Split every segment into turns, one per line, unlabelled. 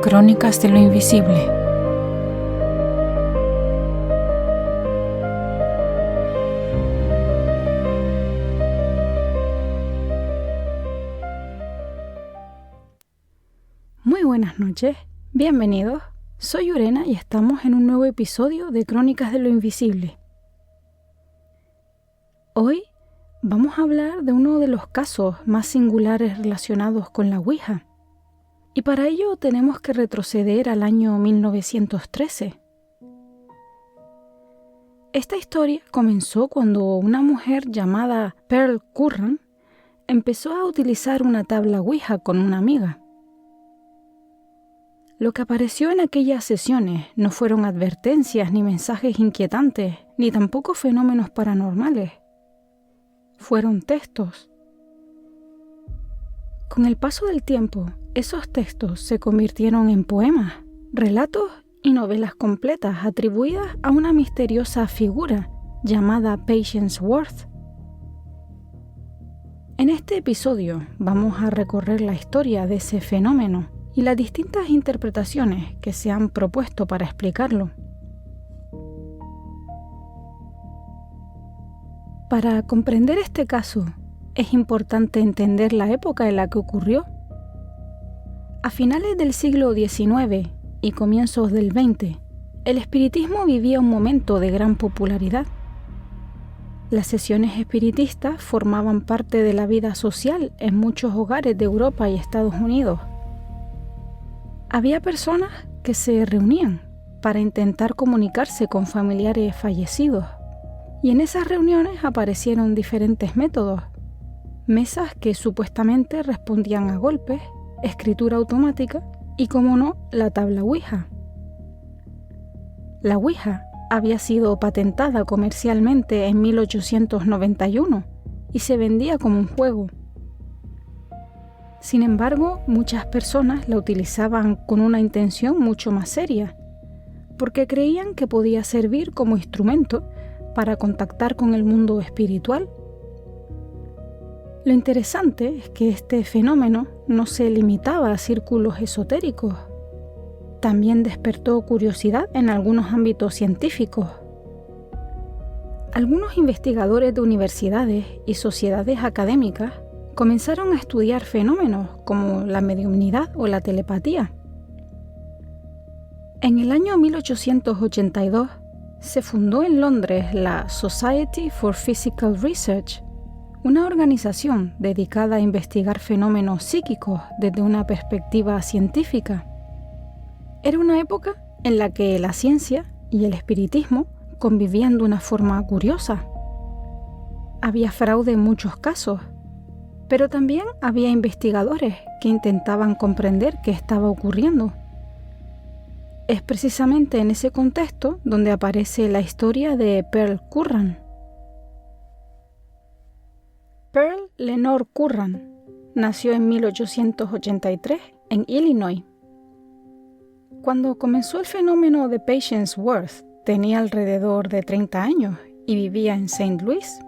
Crónicas de lo Invisible. Muy buenas noches, bienvenidos. Soy Urena y estamos en un nuevo episodio de Crónicas de lo Invisible. Hoy vamos a hablar de uno de los casos más singulares relacionados con la Ouija. Y para ello tenemos que retroceder al año 1913. Esta historia comenzó cuando una mujer llamada Pearl Curran empezó a utilizar una tabla Ouija con una amiga. Lo que apareció en aquellas sesiones no fueron advertencias ni mensajes inquietantes, ni tampoco fenómenos paranormales. Fueron textos. Con el paso del tiempo, esos textos se convirtieron en poemas, relatos y novelas completas atribuidas a una misteriosa figura llamada Patience Worth. En este episodio vamos a recorrer la historia de ese fenómeno y las distintas interpretaciones que se han propuesto para explicarlo. Para comprender este caso, es importante entender la época en la que ocurrió. A finales del siglo XIX y comienzos del XX, el espiritismo vivía un momento de gran popularidad. Las sesiones espiritistas formaban parte de la vida social en muchos hogares de Europa y Estados Unidos. Había personas que se reunían para intentar comunicarse con familiares fallecidos, y en esas reuniones aparecieron diferentes métodos. Mesas que supuestamente respondían a golpes, escritura automática y, como no, la tabla Ouija. La Ouija había sido patentada comercialmente en 1891 y se vendía como un juego. Sin embargo, muchas personas la utilizaban con una intención mucho más seria, porque creían que podía servir como instrumento para contactar con el mundo espiritual. Lo interesante es que este fenómeno no se limitaba a círculos esotéricos. También despertó curiosidad en algunos ámbitos científicos. Algunos investigadores de universidades y sociedades académicas comenzaron a estudiar fenómenos como la mediumnidad o la telepatía. En el año 1882 se fundó en Londres la Society for Physical Research, una organización dedicada a investigar fenómenos psíquicos desde una perspectiva científica. Era una época en la que la ciencia y el espiritismo convivían de una forma curiosa. Había fraude en muchos casos, pero también había investigadores que intentaban comprender qué estaba ocurriendo. Es precisamente en ese contexto donde aparece la historia de Pearl Curran. Pearl Lenore Curran nació en 1883 en Illinois. Cuando comenzó el fenómeno de Patience Worth, tenía alrededor de 30 años y vivía en St. Louis.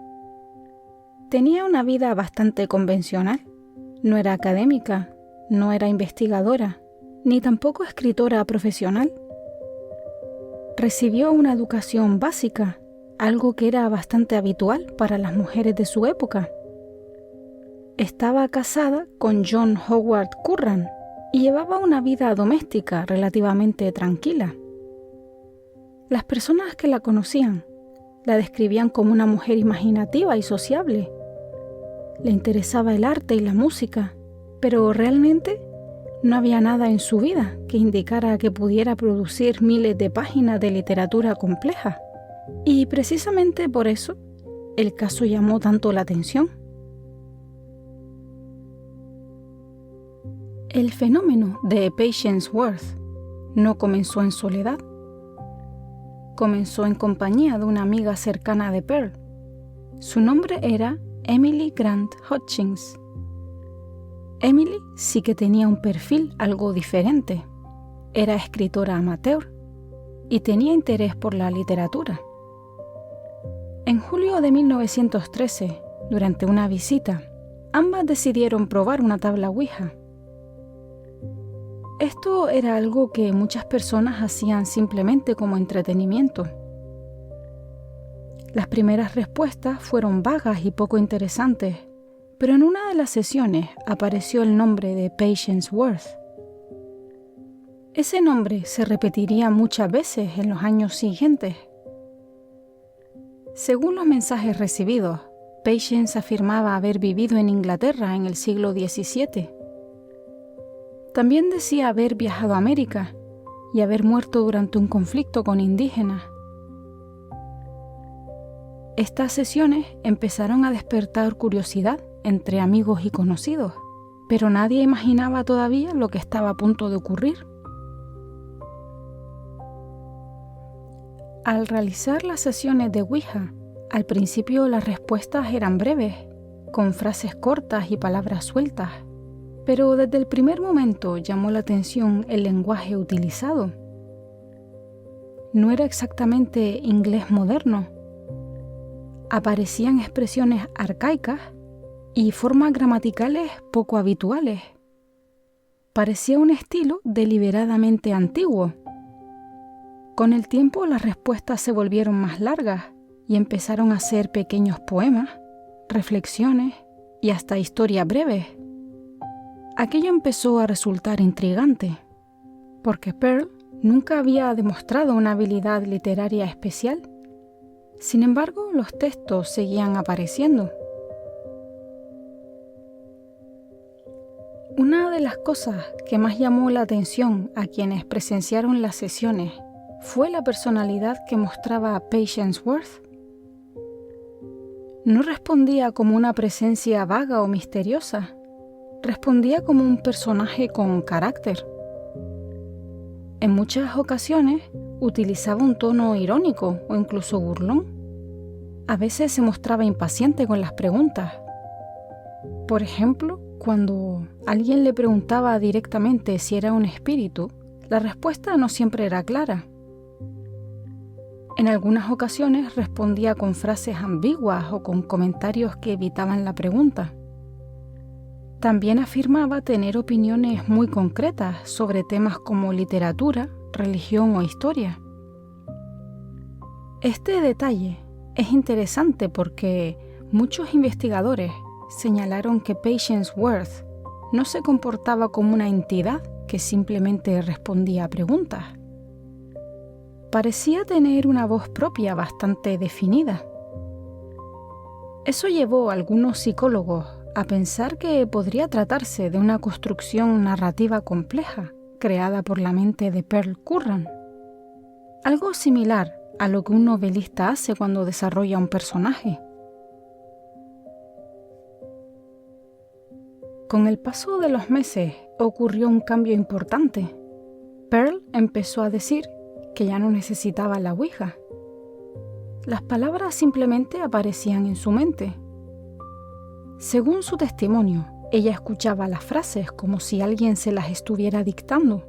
Tenía una vida bastante convencional. No era académica, no era investigadora, ni tampoco escritora profesional. Recibió una educación básica, algo que era bastante habitual para las mujeres de su época. Estaba casada con John Howard Curran y llevaba una vida doméstica relativamente tranquila. Las personas que la conocían la describían como una mujer imaginativa y sociable. Le interesaba el arte y la música, pero realmente no había nada en su vida que indicara que pudiera producir miles de páginas de literatura compleja. Y precisamente por eso, el caso llamó tanto la atención. El fenómeno de Patience Worth no comenzó en soledad. Comenzó en compañía de una amiga cercana de Pearl. Su nombre era Emily Grant Hutchins. Emily sí que tenía un perfil algo diferente. Era escritora amateur y tenía interés por la literatura. En julio de 1913, durante una visita, ambas decidieron probar una tabla Ouija. Esto era algo que muchas personas hacían simplemente como entretenimiento. Las primeras respuestas fueron vagas y poco interesantes, pero en una de las sesiones apareció el nombre de Patience Worth. Ese nombre se repetiría muchas veces en los años siguientes. Según los mensajes recibidos, Patience afirmaba haber vivido en Inglaterra en el siglo XVII. También decía haber viajado a América y haber muerto durante un conflicto con indígenas. Estas sesiones empezaron a despertar curiosidad entre amigos y conocidos, pero nadie imaginaba todavía lo que estaba a punto de ocurrir. Al realizar las sesiones de Ouija, al principio las respuestas eran breves, con frases cortas y palabras sueltas, pero desde el primer momento llamó la atención el lenguaje utilizado. No era exactamente inglés moderno. Aparecían expresiones arcaicas y formas gramaticales poco habituales. Parecía un estilo deliberadamente antiguo. Con el tiempo las respuestas se volvieron más largas y empezaron a ser pequeños poemas, reflexiones y hasta historias breves. Aquello empezó a resultar intrigante, porque Pearl nunca había demostrado una habilidad literaria especial. Sin embargo, los textos seguían apareciendo. Una de las cosas que más llamó la atención a quienes presenciaron las sesiones fue la personalidad que mostraba Patience Worth. No respondía como una presencia vaga o misteriosa, respondía como un personaje con carácter. En muchas ocasiones utilizaba un tono irónico o incluso burlón. A veces se mostraba impaciente con las preguntas. Por ejemplo, cuando alguien le preguntaba directamente si era un espíritu, la respuesta no siempre era clara. En algunas ocasiones respondía con frases ambiguas o con comentarios que evitaban la pregunta. También afirmaba tener opiniones muy concretas sobre temas como literatura, religión o historia. Este detalle es interesante porque muchos investigadores señalaron que Patience Worth no se comportaba como una entidad que simplemente respondía a preguntas. Parecía tener una voz propia bastante definida. Eso llevó a algunos psicólogos a pensar que podría tratarse de una construcción narrativa compleja creada por la mente de Pearl Curran. Algo similar a lo que un novelista hace cuando desarrolla un personaje. Con el paso de los meses ocurrió un cambio importante. Pearl empezó a decir que ya no necesitaba la Ouija. Las palabras simplemente aparecían en su mente. Según su testimonio, ella escuchaba las frases como si alguien se las estuviera dictando.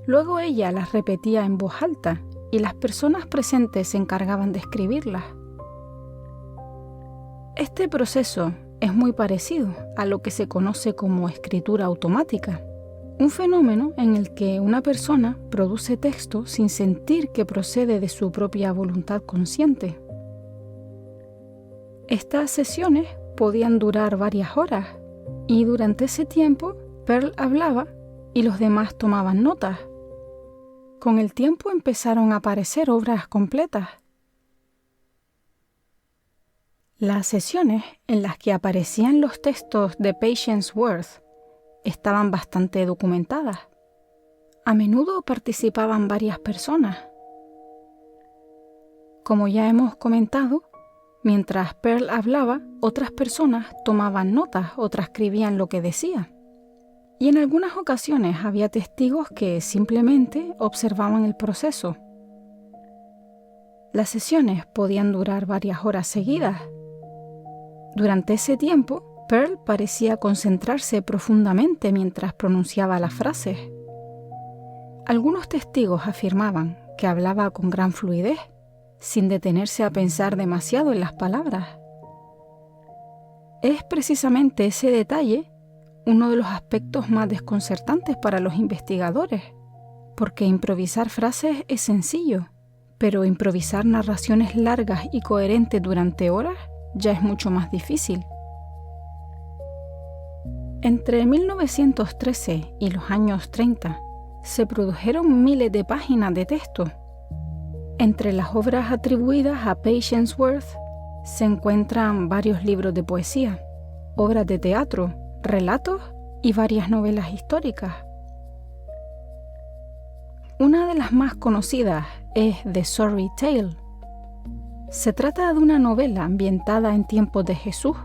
Luego ella las repetía en voz alta y las personas presentes se encargaban de escribirlas. Este proceso es muy parecido a lo que se conoce como escritura automática, un fenómeno en el que una persona produce texto sin sentir que procede de su propia voluntad consciente. Estas sesiones podían durar varias horas y durante ese tiempo Pearl hablaba y los demás tomaban notas. Con el tiempo empezaron a aparecer obras completas. Las sesiones en las que aparecían los textos de Patience Worth estaban bastante documentadas. A menudo participaban varias personas. Como ya hemos comentado, mientras Pearl hablaba, otras personas tomaban notas o transcribían lo que decía. Y en algunas ocasiones había testigos que simplemente observaban el proceso. Las sesiones podían durar varias horas seguidas. Durante ese tiempo, Pearl parecía concentrarse profundamente mientras pronunciaba las frases. Algunos testigos afirmaban que hablaba con gran fluidez, sin detenerse a pensar demasiado en las palabras. Es precisamente ese detalle uno de los aspectos más desconcertantes para los investigadores, porque improvisar frases es sencillo, pero improvisar narraciones largas y coherentes durante horas ya es mucho más difícil. Entre 1913 y los años 30 se produjeron miles de páginas de texto. Entre las obras atribuidas a Patience Worth se encuentran varios libros de poesía, obras de teatro, relatos y varias novelas históricas. Una de las más conocidas es The Sorry Tale. Se trata de una novela ambientada en tiempos de Jesús.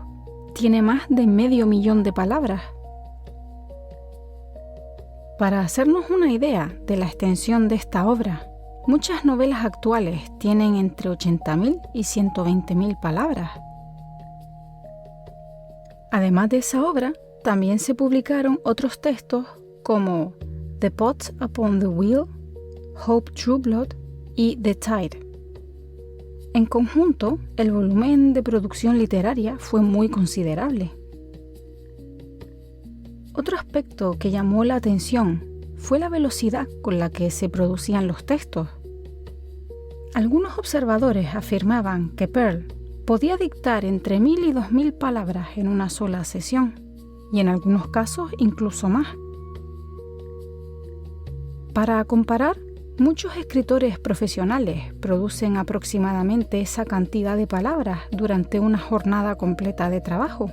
Tiene más de 500.000 de palabras. Para hacernos una idea de la extensión de esta obra, muchas novelas actuales tienen entre 80.000 y 120.000 palabras. Además de esa obra, también se publicaron otros textos como The Pot Upon the Wheel, Hope Trueblood y The Tide. En conjunto, el volumen de producción literaria fue muy considerable. Otro aspecto que llamó la atención fue la velocidad con la que se producían los textos. Algunos observadores afirmaban que Pearl podía dictar entre 1.000 y 2.000 palabras en una sola sesión, y en algunos casos incluso más. Para comparar, muchos escritores profesionales producen aproximadamente esa cantidad de palabras durante una jornada completa de trabajo.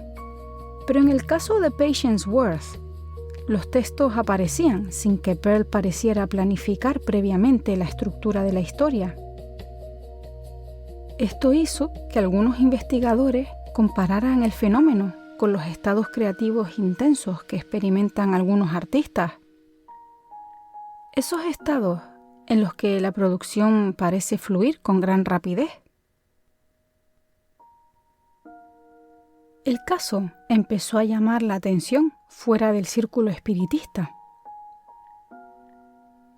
Pero en el caso de Patience Worth, los textos aparecían sin que Pearl pareciera planificar previamente la estructura de la historia. Esto hizo que algunos investigadores compararan el fenómeno con los estados creativos intensos que experimentan algunos artistas. Esos estados en los que la producción parece fluir con gran rapidez. El caso empezó a llamar la atención fuera del círculo espiritista.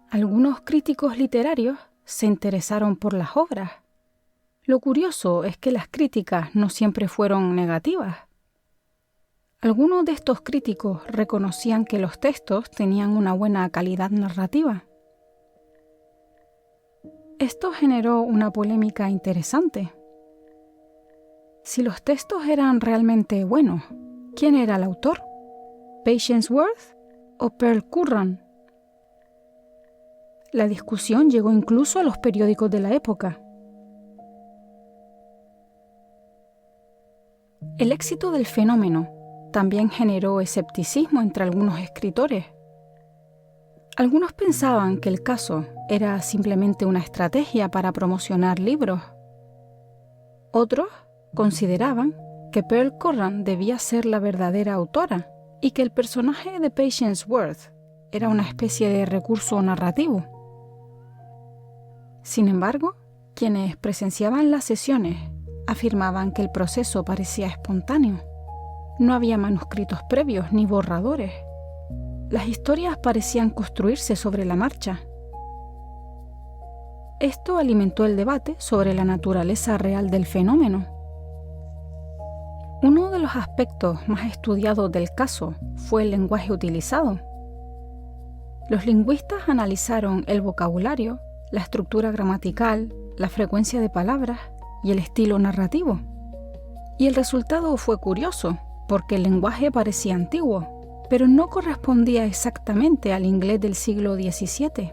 Algunos críticos literarios se interesaron por las obras. Lo curioso es que las críticas no siempre fueron negativas. Algunos de estos críticos reconocían que los textos tenían una buena calidad narrativa. Esto generó una polémica interesante. Si los textos eran realmente buenos, ¿quién era el autor? ¿Patience Worth o Pearl Curran? La discusión llegó incluso a los periódicos de la época. El éxito del fenómeno también generó escepticismo entre algunos escritores. Algunos pensaban que el caso era simplemente una estrategia para promocionar libros. Otros consideraban que Pearl Curran debía ser la verdadera autora y que el personaje de Patience Worth era una especie de recurso narrativo. Sin embargo, quienes presenciaban las sesiones afirmaban que el proceso parecía espontáneo. No había manuscritos previos ni borradores. Las historias parecían construirse sobre la marcha. Esto alimentó el debate sobre la naturaleza real del fenómeno. Uno de los aspectos más estudiados del caso fue el lenguaje utilizado. Los lingüistas analizaron el vocabulario, la estructura gramatical, la frecuencia de palabras y el estilo narrativo. Y el resultado fue curioso, porque el lenguaje parecía antiguo, pero no correspondía exactamente al inglés del siglo XVII.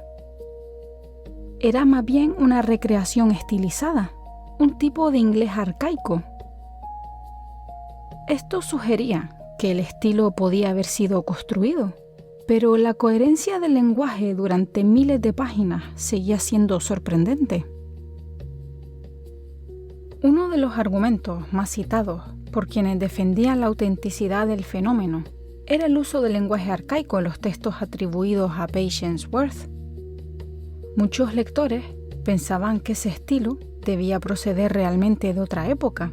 Era más bien una recreación estilizada, un tipo de inglés arcaico. Esto sugería que el estilo podía haber sido construido, pero la coherencia del lenguaje durante miles de páginas seguía siendo sorprendente. Uno de los argumentos más citados por quienes defendían la autenticidad del fenómeno era el uso del lenguaje arcaico en los textos atribuidos a Patience Worth. Muchos lectores pensaban que ese estilo debía proceder realmente de otra época.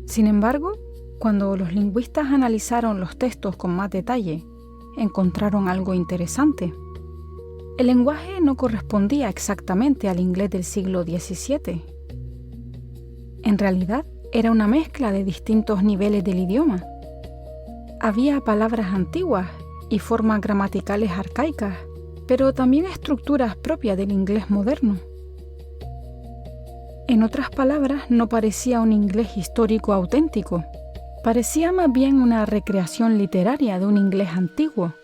Sin embargo, cuando los lingüistas analizaron los textos con más detalle, encontraron algo interesante. El lenguaje no correspondía exactamente al inglés del siglo XVII. En realidad, era una mezcla de distintos niveles del idioma. Había palabras antiguas y formas gramaticales arcaicas, pero también estructuras propias del inglés moderno. En otras palabras, no parecía un inglés histórico auténtico, parecía más bien una recreación literaria de un inglés antiguo.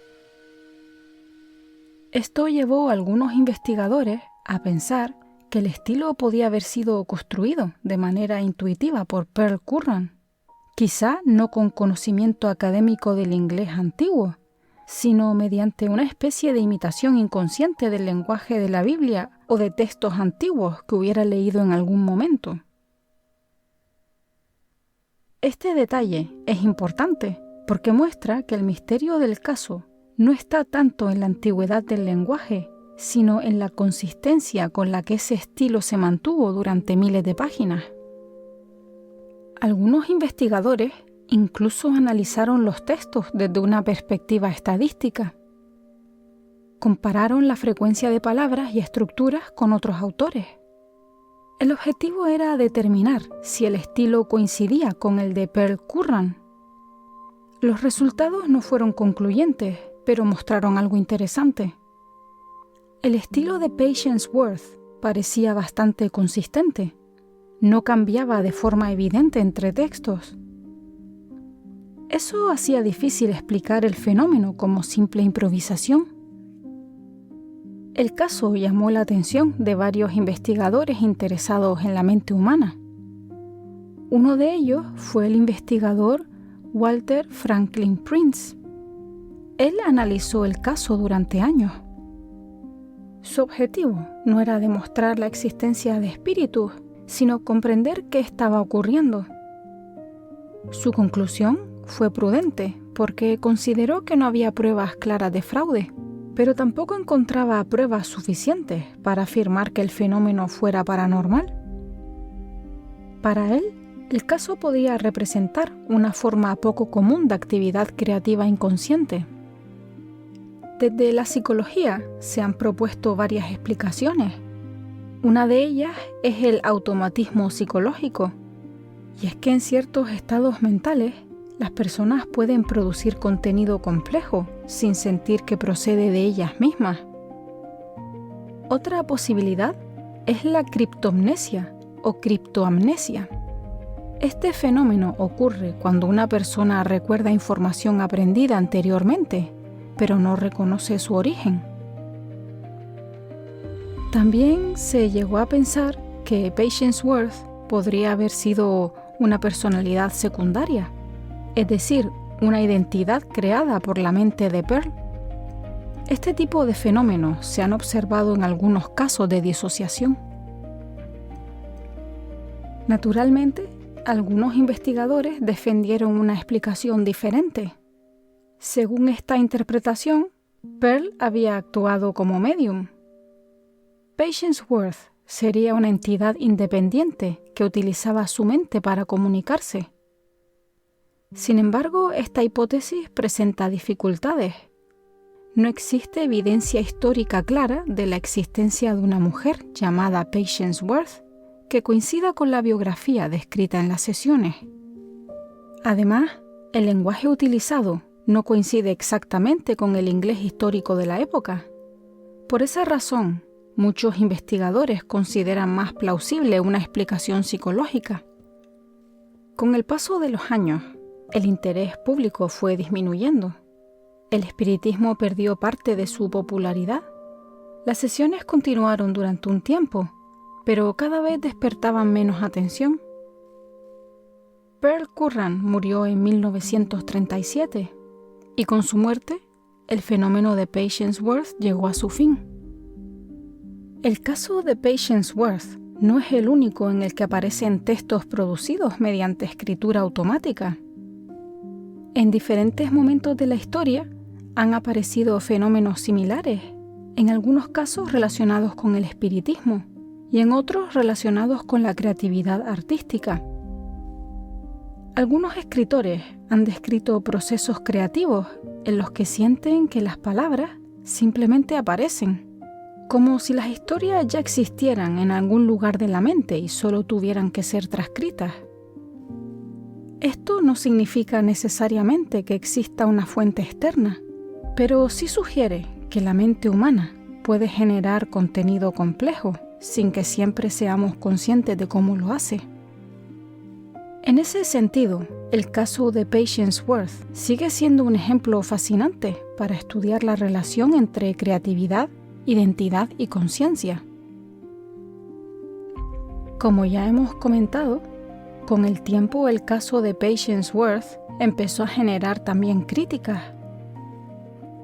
Esto llevó a algunos investigadores a pensar que el estilo podía haber sido construido de manera intuitiva por Pearl Curran, quizá no con conocimiento académico del inglés antiguo, sino mediante una especie de imitación inconsciente del lenguaje de la Biblia o de textos antiguos que hubiera leído en algún momento. Este detalle es importante porque muestra que el misterio del caso no está tanto en la antigüedad del lenguaje, sino en la consistencia con la que ese estilo se mantuvo durante miles de páginas. Algunos investigadores incluso analizaron los textos desde una perspectiva estadística. Compararon la frecuencia de palabras y estructuras con otros autores. El objetivo era determinar si el estilo coincidía con el de Pearl Curran. Los resultados no fueron concluyentes, pero mostraron algo interesante. El estilo de Patience Worth parecía bastante consistente. No cambiaba de forma evidente entre textos. Eso hacía difícil explicar el fenómeno como simple improvisación. El caso llamó la atención de varios investigadores interesados en la mente humana. Uno de ellos fue el investigador Walter Franklin Prince. Él analizó el caso durante años. Su objetivo no era demostrar la existencia de espíritus, sino comprender qué estaba ocurriendo. Su conclusión fue prudente porque consideró que no había pruebas claras de fraude, pero tampoco encontraba pruebas suficientes para afirmar que el fenómeno fuera paranormal. Para él, el caso podía representar una forma poco común de actividad creativa inconsciente. Desde la psicología se han propuesto varias explicaciones. Una de ellas es el automatismo psicológico, y es que en ciertos estados mentales las personas pueden producir contenido complejo sin sentir que procede de ellas mismas. Otra posibilidad es la criptomnesia o criptoamnesia. Este fenómeno ocurre cuando una persona recuerda información aprendida anteriormente, pero no reconoce su origen. También se llegó a pensar que Patience Worth podría haber sido una personalidad secundaria, es decir, una identidad creada por la mente de Pearl. Este tipo de fenómenos se han observado en algunos casos de disociación. Naturalmente, algunos investigadores defendieron una explicación diferente. Según esta interpretación, Pearl había actuado como medium. Patience Worth sería una entidad independiente que utilizaba su mente para comunicarse. Sin embargo, esta hipótesis presenta dificultades. No existe evidencia histórica clara de la existencia de una mujer llamada Patience Worth que coincida con la biografía descrita en las sesiones. Además, el lenguaje utilizado no coincide exactamente con el inglés histórico de la época. Por esa razón, muchos investigadores consideran más plausible una explicación psicológica. Con el paso de los años, el interés público fue disminuyendo. El espiritismo perdió parte de su popularidad. Las sesiones continuaron durante un tiempo, pero cada vez despertaban menos atención. Pearl Curran murió en 1937 y con su muerte, el fenómeno de Patience Worth llegó a su fin. El caso de Patience Worth no es el único en el que aparecen textos producidos mediante escritura automática. En diferentes momentos de la historia han aparecido fenómenos similares, en algunos casos relacionados con el espiritismo y en otros relacionados con la creatividad artística. Algunos escritores han descrito procesos creativos en los que sienten que las palabras simplemente aparecen, como si las historias ya existieran en algún lugar de la mente y solo tuvieran que ser transcritas. Esto no significa necesariamente que exista una fuente externa, pero sí sugiere que la mente humana puede generar contenido complejo sin que siempre seamos conscientes de cómo lo hace. En ese sentido, el caso de Patience Worth sigue siendo un ejemplo fascinante para estudiar la relación entre creatividad, identidad y conciencia. Como ya hemos comentado, con el tiempo el caso de Patience Worth empezó a generar también críticas.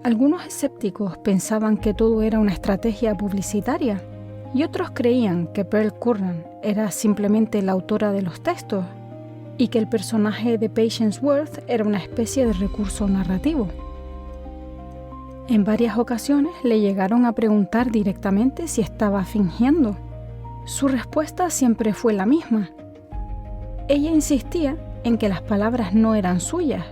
Algunos escépticos pensaban que todo era una estrategia publicitaria y otros creían que Pearl Curran era simplemente la autora de los textos y que el personaje de Patience Worth era una especie de recurso narrativo. En varias ocasiones le llegaron a preguntar directamente si estaba fingiendo. Su respuesta siempre fue la misma. Ella insistía en que las palabras no eran suyas.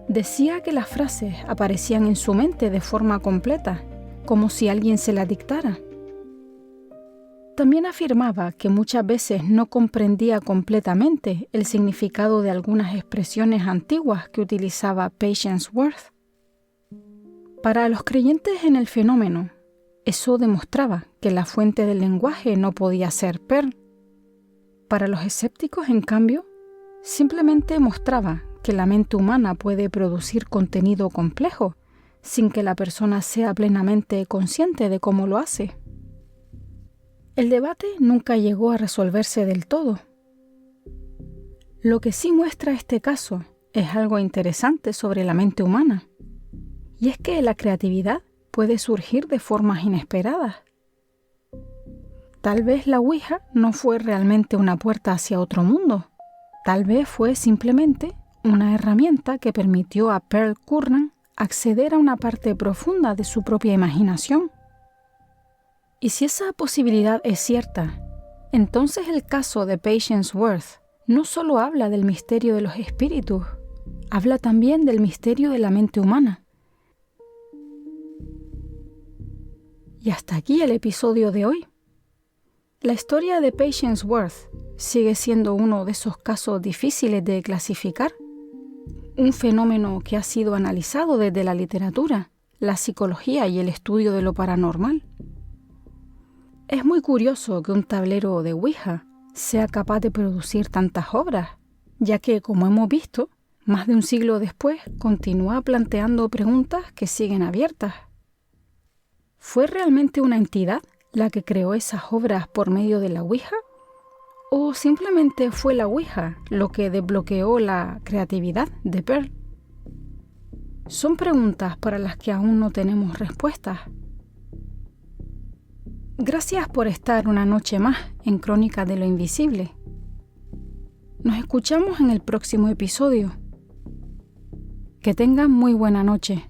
Decía que las frases aparecían en su mente de forma completa, como si alguien se las dictara. También afirmaba que muchas veces no comprendía completamente el significado de algunas expresiones antiguas que utilizaba Patience Worth. Para los creyentes en el fenómeno, eso demostraba que la fuente del lenguaje no podía ser Pearl. Para los escépticos, en cambio, simplemente mostraba que la mente humana puede producir contenido complejo sin que la persona sea plenamente consciente de cómo lo hace. El debate nunca llegó a resolverse del todo. Lo que sí muestra este caso es algo interesante sobre la mente humana, y es que la creatividad puede surgir de formas inesperadas. Tal vez la Ouija no fue realmente una puerta hacia otro mundo. Tal vez fue simplemente una herramienta que permitió a Pearl Curran acceder a una parte profunda de su propia imaginación. Y si esa posibilidad es cierta, entonces el caso de Patience Worth no solo habla del misterio de los espíritus, habla también del misterio de la mente humana. Y hasta aquí el episodio de hoy. La historia de Patience Worth sigue siendo uno de esos casos difíciles de clasificar, un fenómeno que ha sido analizado desde la literatura, la psicología y el estudio de lo paranormal. Es muy curioso que un tablero de Ouija sea capaz de producir tantas obras, ya que, como hemos visto, más de un siglo después continúa planteando preguntas que siguen abiertas. ¿Fue realmente una entidad la que creó esas obras por medio de la Ouija? ¿O simplemente fue la Ouija lo que desbloqueó la creatividad de Pearl? Son preguntas para las que aún no tenemos respuestas. Gracias por estar una noche más en Crónica de lo Invisible. Nos escuchamos en el próximo episodio. Que tengan muy buena noche.